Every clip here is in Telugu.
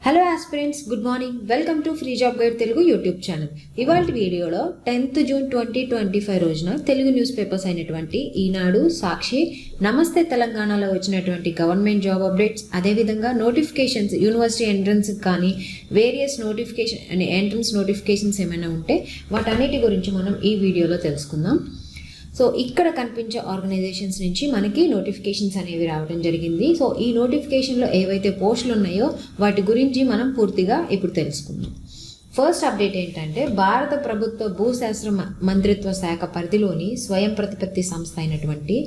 Hello aspirants, good morning. Welcome to free job guide Telugu YouTube channel. ఇవాళ వీడియోలో 10th జూన్ 2025 రోజున తెలుగు న్యూస్ పేపర్స్ అయినటువంటి ఈనాడు, సాక్షి, నమస్తే తెలంగాణలో వచ్చినటువంటి గవర్నమెంట్ జాబ్ అప్డేట్స్, అదేవిధంగా నోటిఫికేషన్స్, యూనివర్సిటీ ఎంట్రన్స్ కానీ వేరియస్ ఎంట్రన్స్ నోటిఫికేషన్స్ ఏమైనా ఉంటే వాటన్నిటి గురించి మనం ఈ వీడియోలో తెలుసుకుందాం. సో ఇక్కడ కనిపించే ఆర్గనైజేషన్స్ నుంచి మనకి నోటిఫికేషన్స్ అనేవి రావడం జరిగింది. సో ఈ నోటిఫికేషన్లో ఏవైతే పోస్టులు ఉన్నాయో వాటి గురించి మనం పూర్తిగా ఇప్పుడు తెలుసుకుందాం. ఫస్ట్ అప్డేట్ ఏంటంటే, భారత ప్రభుత్వ భూశాస్త్ర మంత్రిత్వ శాఖ పరిధిలోని స్వయం ప్రతిపత్తి సంస్థ అయినటువంటి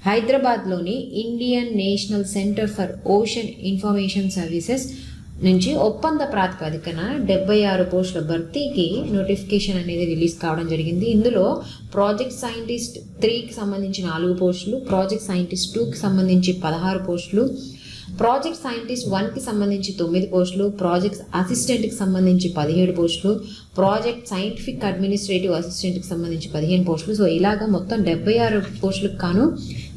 హైదరాబాద్లోని Indian national centre for ocean information services నుంచి ఒప్పంద ప్రాతిపదికన 76 పోస్టుల భర్తీకి నోటిఫికేషన్ అనేది రిలీజ్ కావడం జరిగింది. ఇందులో ప్రాజెక్ట్ సైంటిస్ట్ 3కి సంబంధించి 4 పోస్టులు, ప్రాజెక్ట్ సైంటిస్ట్ 2కి సంబంధించి 16 పోస్టులు, ప్రాజెక్ట్ సైంటిస్ట్ 1కి సంబంధించి 9 పోస్టులు, ప్రాజెక్ట్ అసిస్టెంట్కి సంబంధించి 17 పోస్టులు, ప్రాజెక్ట్ సైంటిఫిక్ అడ్మినిస్ట్రేటివ్ అసిస్టెంట్కి సంబంధించి 15 పోస్టులు. సో ఇలాగా మొత్తం 76 పోస్టులకు గాను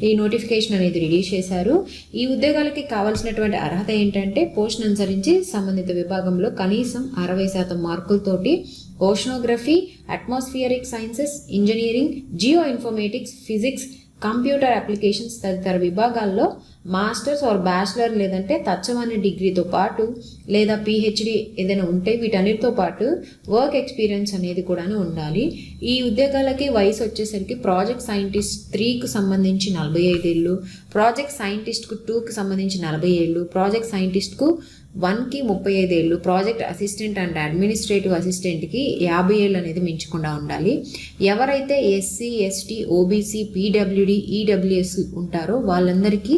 ఈ నోటిఫికేషన్ అనేది రిలీజ్ చేశారు. ఈ ఉద్యోగాలకి కావాల్సినటువంటి అర్హత ఏంటంటే, పోస్ట్ను అనుసరించి సంబంధిత విభాగంలో కనీసం 60% మార్కులతోటి oceanography, atmospheric sciences, engineering, geo informatics, physics, computer applications తదితర విభాగాల్లో మాస్టర్స్ ఆర్ బ్యాచిలర్ లేదంటే తత్సమాన డిగ్రీతో పాటు లేదా పిహెచ్డి ఏదైనా ఉంటే వీటన్నిటితో పాటు వర్క్ ఎక్స్పీరియన్స్ అనేది కూడాను ఉండాలి. ఈ ఉద్యోగాలకి వయసు వచ్చేసరికి ప్రాజెక్ట్ సైంటిస్ట్ 3కు సంబంధించి 45 ఏళ్ళు, ప్రాజెక్ట్ సైంటిస్ట్కు 2కి సంబంధించి 40 ఏళ్ళు, ప్రాజెక్ట్ సైంటిస్ట్కు 1కి 35 ఏళ్ళు, ప్రాజెక్ట్ అసిస్టెంట్ అండ్ అడ్మినిస్ట్రేటివ్ అసిస్టెంట్కి 50 ఏళ్ళు అనేది మించకుండా ఉండాలి. ఎవరైతే SC, ST, OBC, PWD, EWS ఉంటారో వాళ్ళందరికీ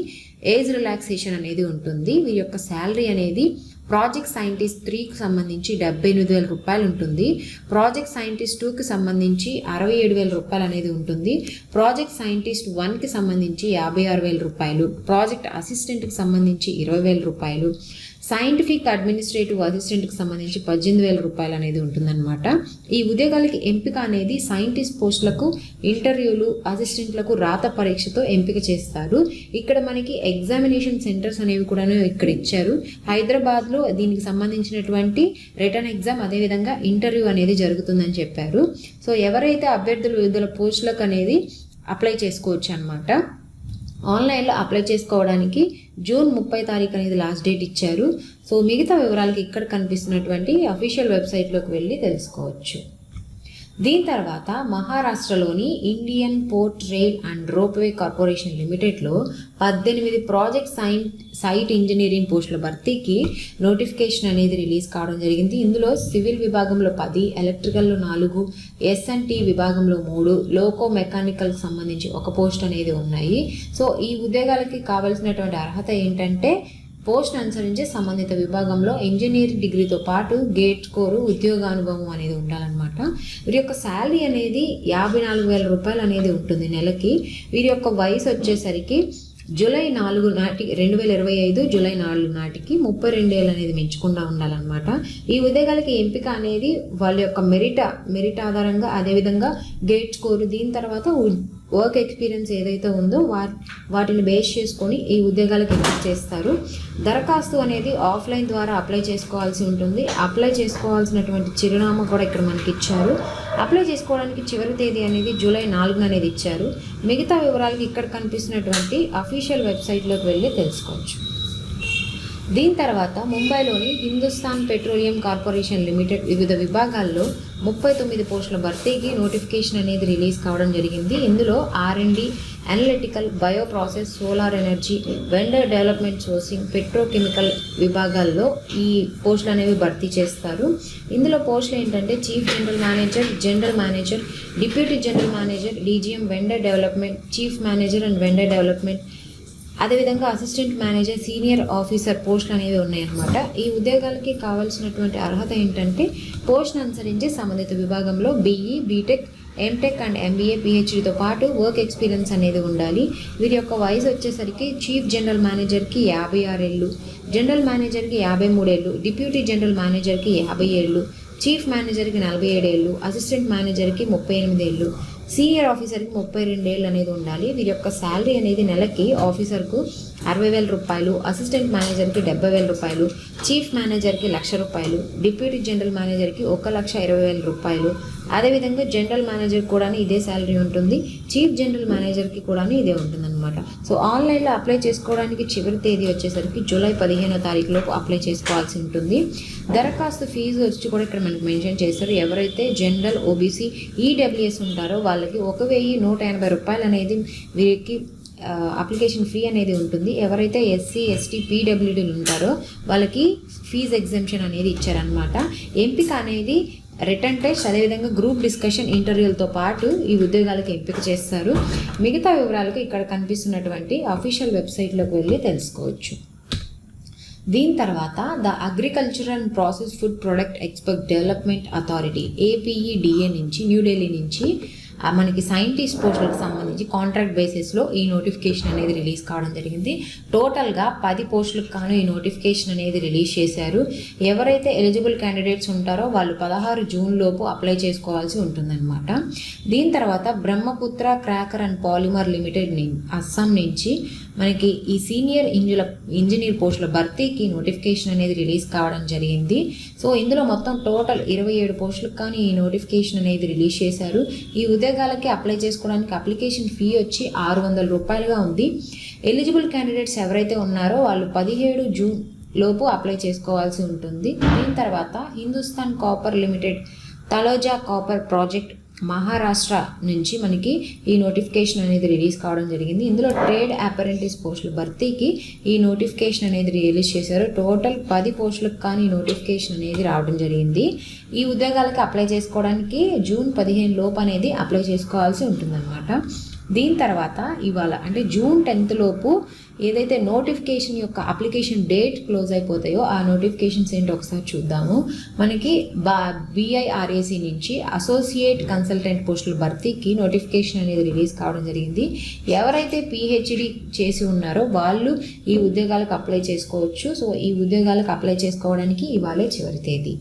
ఏజ్ రిలాక్సేషన్ అనేది ఉంటుంది. వీరి యొక్క శాలరీ అనేది ప్రాజెక్ట్ సైంటిస్ట్ 3కి సంబంధించి 78,000 రూపాయలు ఉంటుంది, ప్రాజెక్ట్ సైంటిస్ట్ 2కి సంబంధించి 67,000 రూపాయలు అనేది ఉంటుంది, ప్రాజెక్ట్ సైంటిస్ట్ 1కి సంబంధించి 56,000 రూపాయలు, ప్రాజెక్ట్ అసిస్టెంట్కి సంబంధించి 20,000 రూపాయలు, సైంటిఫిక్ అడ్మినిస్ట్రేటివ్ అసిస్టెంట్కి సంబంధించి 18,000 రూపాయలు అనేది ఉంటుందన్నమాట. ఈ ఉద్యోగాలకి ఎంపిక అనేది సైంటిస్ట్ పోస్టులకు ఇంటర్వ్యూలు, అసిస్టెంట్లకు రాత పరీక్షతో ఎంపిక చేస్తారు. ఇక్కడ మనకి ఎగ్జామినేషన్ సెంటర్స్ అనేవి కూడా ఇక్కడ ఇచ్చారు. హైదరాబాద్లో దీనికి సంబంధించినటువంటి రిటర్న్ ఎగ్జామ్, అదేవిధంగా ఇంటర్వ్యూ అనేది జరుగుతుందని చెప్పారు. సో ఎవరైతే అభ్యర్థులు వివిధ పోస్టులకు అనేది అప్లై చేసుకోవచ్చు అనమాట. ఆన్లైన్లో అప్లై చేసుకోవడానికి జూన్ 30 తారీఖు అనేది లాస్ట్ డేట్ ఇచ్చారు. సో మిగతా వివరాలకి ఇక్కడ కనిపిస్తున్నటువంటి అఫీషియల్ వెబ్సైట్లోకి వెళ్ళి తెలుసుకోవచ్చు. దీని తర్వాత మహారాష్ట్రలోని Indian port rail and ropeway corporation లిమిటెడ్లో 18 ప్రాజెక్ట్ సైట్ ఇంజనీరింగ్ పోస్టుల భర్తీకి నోటిఫికేషన్ అనేది రిలీజ్ కావడం జరిగింది. ఇందులో సివిల్ విభాగంలో 10, ఎలక్ట్రికల్లో 4, ఎస్ఎన్టీ విభాగంలో 3, లోకో మెకానికల్కి సంబంధించి 1 పోస్ట్ అనేది ఉన్నాయి. సో ఈ ఉద్యోగాలకి కావాల్సినటువంటి అర్హత ఏంటంటే, పోస్ట్ అనుసరించి సంబంధిత విభాగంలో ఇంజనీరింగ్ డిగ్రీతో పాటు గేట్ స్కోరు, ఉద్యోగానుభవం అనేది ఉండాలన్నమాట. వీరి యొక్క శాలరీ అనేది 54,000 రూపాయలు అనేది ఉంటుంది నెలకి. వీరి యొక్క వయసు వచ్చేసరికి జూలై 4 నాటి 2025 జూలై 4 నాటికి 32 ఏళ్ళు అనేది మించకుండా ఉండాలన్నమాట. ఈ ఉద్యోగాలకి ఎంపిక అనేది వాళ్ళ యొక్క మెరిట్ ఆధారంగా, అదేవిధంగా గేట్ స్కోరు, దీని తర్వాత వర్క్ ఎక్స్పీరియన్స్ ఏదైతే ఉందో వాటిని బేస్ చేసుకొని ఈ ఉద్యోగాలకు ఎంపిక చేస్తారు. దరఖాస్తు అనేది ఆఫ్లైన్ ద్వారా అప్లై చేసుకోవాల్సి ఉంటుంది. అప్లై చేసుకోవాల్సినటువంటి చిరునామా కూడా ఇక్కడ మనకి ఇచ్చారు. అప్లై చేసుకోవడానికి చివరి తేదీ అనేది జూలై 4 అనేది ఇచ్చారు. మిగతా వివరాలకి ఇక్కడ కనిపిస్తున్నటువంటి అఫీషియల్ వెబ్సైట్లోకి వెళ్ళి తెలుసుకోవచ్చు. దీని తర్వాత ముంబైలోని హిందుస్థాన్ పెట్రోలియం కార్పొరేషన్ లిమిటెడ్ వివిధ విభాగాల్లో 39 పోస్టుల భర్తీకి నోటిఫికేషన్ అనేది రిలీజ్ కావడం జరిగింది. ఇందులో R&D, analytical, bio process, solar energy, vendor development, sourcing, petrochemical విభాగాల్లో ఈ పోస్టులు అనేవి భర్తీ చేస్తారు. ఇందులో పోస్టులు ఏంటంటే chief general manager, general manager, deputy general manager, DGM, vendor development, chief manager and vendor development, అదేవిధంగా అసిస్టెంట్ మేనేజర్, సీనియర్ ఆఫీసర్ పోస్టులు అనేవి ఉన్నాయన్నమాట. ఈ ఉద్యోగాలకి కావాల్సినటువంటి అర్హత ఏంటంటే, పోస్ట్ను అనుసరించి సంబంధిత విభాగంలో BE, BTech, MTech and MBA, PhDతో పాటు వర్క్ ఎక్స్పీరియన్స్ అనేది ఉండాలి. వీరి యొక్క వయసు వచ్చేసరికి చీఫ్ జనరల్ మేనేజర్కి 56 ఏళ్ళు, జనరల్ మేనేజర్కి 53 ఏళ్ళు, డిప్యూటీ జనరల్ మేనేజర్కి 50 ఏళ్ళు, చీఫ్ మేనేజర్కి 47 ఏళ్ళు, అసిస్టెంట్ మేనేజర్కి 38 ఏళ్ళు, సీనియర్ ఆఫీసర్కి 32 ఏళ్ళు అనేది ఉండాలి. వీరి యొక్క శాలరీ అనేది నెలకి ఆఫీసర్కు 60,000 రూపాయలు, అసిస్టెంట్ మేనేజర్కి 70,000 రూపాయలు, చీఫ్ మేనేజర్కి 1,00,000 రూపాయలు, డిప్యూటీ జనరల్ మేనేజర్కి 1,20,000 రూపాయలు. అదేవిధంగా జనరల్ మేనేజర్ కూడా ఇదే శాలరీ ఉంటుంది, చీఫ్ జనరల్ మేనేజర్కి కూడా ఇదే ఉంటుందన్నమాట. సో ఆన్లైన్లో అప్లై చేసుకోవడానికి చివరి తేదీ వచ్చేసరికి జూలై 15వ తారీఖులోపు అప్లై చేసుకోవాల్సి ఉంటుంది. దరఖాస్తు ఫీజు వచ్చి కూడా ఇక్కడ మనకు మెన్షన్ చేస్తారు. ఎవరైతే జనరల్, ఓబీసీ, ఈడబ్ల్యూఎస్ ఉంటారో వాళ్ళకి 1,180 రూపాయలు అనేది వీరికి అప్లికేషన్ ఫీ అనేది ఉంటుంది. ఎవరైతే ఎస్సీ, ఎస్టీ, పీడబ్ల్యూడీలు ఉంటారో వాళ్ళకి ఫీజు ఎగ్జంప్షన్ అనేది ఇచ్చారనమాట. ఎంపిక అనేది రిటర్న్ టెస్ట్, అదేవిధంగా గ్రూప్ డిస్కషన్, ఇంటర్వ్యూలతో పాటు ఈ ఉద్యోగాలకు ఎంపిక చేస్తారు. మిగతా వివరాలకు ఇక్కడ కనిపిస్తున్నటువంటి అఫీషియల్ వెబ్సైట్లోకి వెళ్ళి తెలుసుకోవచ్చు. దీని తర్వాత the agricultural and process food product export development authority APEDA నుంచి, న్యూఢిల్లీ నుంచి మనకి సైంటిస్ట్ పోస్టులకు సంబంధించి కాంట్రాక్ట్ బేసిస్లో ఈ నోటిఫికేషన్ అనేది రిలీజ్ కావడం జరిగింది. టోటల్గా 10 పోస్టులకు కాను ఈ నోటిఫికేషన్ అనేది రిలీజ్ చేశారు. ఎవరైతే ఎలిజిబుల్ క్యాండిడేట్స్ ఉంటారో వాళ్ళు 16 జూన్ లోపు అప్లై చేసుకోవాల్సి ఉంటుందన్నమాట. దీని తర్వాత Brahmaputra cracker and polymer limited Assam నుంచి మనకి ఈ సీనియర్ ఇంజనీర్ పోస్టుల భర్తీకి నోటిఫికేషన్ అనేది రిలీజ్ కావడం జరిగింది. సో ఇందులో మొత్తం టోటల్ 27 పోస్టులకు కానీ ఈ నోటిఫికేషన్ అనేది రిలీజ్ చేశారు. ఈ ఉద్యోగాలకి అప్లై చేసుకోవడానికి అప్లికేషన్ ఫీ వచ్చి 600 రూపాయలుగా ఉంది. ఎలిజిబుల్ క్యాండిడేట్స్ ఎవరైతే ఉన్నారో వాళ్ళు 17 జూన్ లోపు అప్లై చేసుకోవాల్సి ఉంటుంది. దీని తర్వాత Hindustan copper limited Taloja copper project Maharashtra నుంచి మనకి ఈ నోటిఫికేషన్ అనేది రిలీజ్ కావడం జరిగింది. ఇందులో ట్రేడ్ అప్రెంటిస్ పోస్టుల భర్తీకి ఈ నోటిఫికేషన్ అనేది రిలీజ్ చేశారు. టోటల్ 10 పోస్టులకు కానీ ఈ నోటిఫికేషన్ అనేది రావడం జరిగింది. ఈ ఉద్యోగాలకి అప్లై చేసుకోవడానికి జూన్ 15 లోపు అనేది అప్లై చేసుకోవాల్సి ఉంటుందన్నమాట. దీని తర్వాత ఇవాళ అంటే జూన్ 10th లోపు ఏదైతే నోటిఫికేషన్ యొక్క అప్లికేషన్ డేట్ క్లోజ్ అయిపోతాయో ఆ నోటిఫికేషన్స్ ఏంటో ఒకసారి చూద్దాము. మనకి BIRAC నుంచి అసోసియేట్ కన్సల్టెంట్ పోస్టుల భర్తీకి నోటిఫికేషన్ అనేది రిలీజ్ కావడం జరిగింది. ఎవరైతే PhD చేసి ఉన్నారో వాళ్ళు ఈ ఉద్యోగాలకు అప్లై చేసుకోవచ్చు. సో ఈ ఉద్యోగాలకు అప్లై చేసుకోవడానికి ఇవాళే చివరి తేదీ.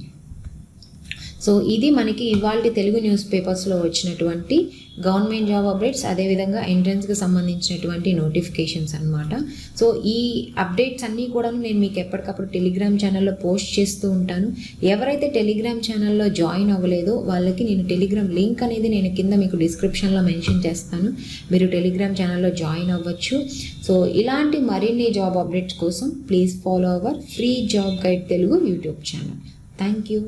సో ఇది మనకి ఇవాళ తెలుగు న్యూస్ పేపర్స్లో వచ్చినటువంటి గవర్నమెంట్ జాబ్ అప్డేట్స్, అదేవిధంగా ఎంట్రన్స్కి సంబంధించినటువంటి నోటిఫికేషన్స్ అనమాట. సో ఈ అప్డేట్స్ అన్నీ కూడా నేను మీకు ఎప్పటికప్పుడు టెలిగ్రామ్ ఛానల్లో పోస్ట్ చేస్తూ ఉంటాను. ఎవరైతే టెలిగ్రామ్ ఛానల్లో జాయిన్ అవ్వలేదో వాళ్ళకి నేను టెలిగ్రామ్ లింక్ అనేది నేను కింద మీకు డిస్క్రిప్షన్లో మెన్షన్ చేస్తాను. మీరు టెలిగ్రామ్ ఛానల్లో జాయిన్ అవ్వచ్చు. సో ఇలాంటి మరిన్ని జాబ్ అప్డేట్స్ కోసం please follow our free job guide Telugu YouTube channel. Thank you.